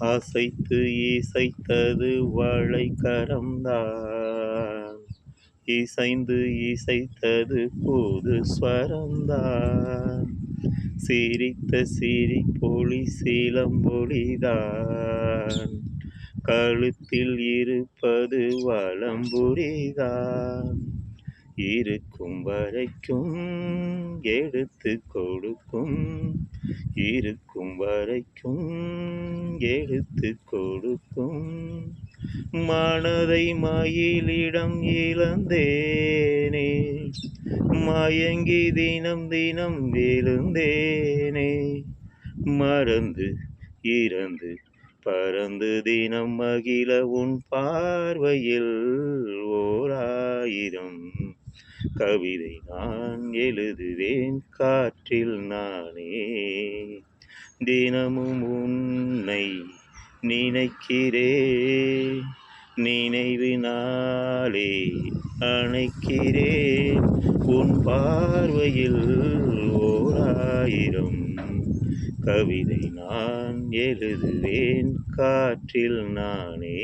அசைத்து இசைத்தது வளைக்கரம்தான், இசைந்து இசைத்தது புது ஸ்வரம்தான், சிரித்த சிரிப்பொலி சிலம்பொலிதான், கழுத்தில் இருப்பது வலம்புரிதான், இருக்கும் வரைக்கும் எடுத்து கொடுக்கும், இருக்கும் வரைக்கும் எடுத்து கொடுக்கும், மனதை மயிலிடம் இழந்தேனே, மயங்கி தினம் தினம் விழுந்தேனே, மறந்து இறந்து பறந்து தினம் மகிழ உன் பார்வையில் ஓராயிரம் கவிதை நான் எழுதுவேன் காற்றில் நானே. தினமும் உன்னை நினைக்கிறேன், நினைவினாலே அணைக்கிறேன், உன் பார்வையில் ஓராயிரம் கவிதை நான் எழுதுவேன் காற்றில் நானே.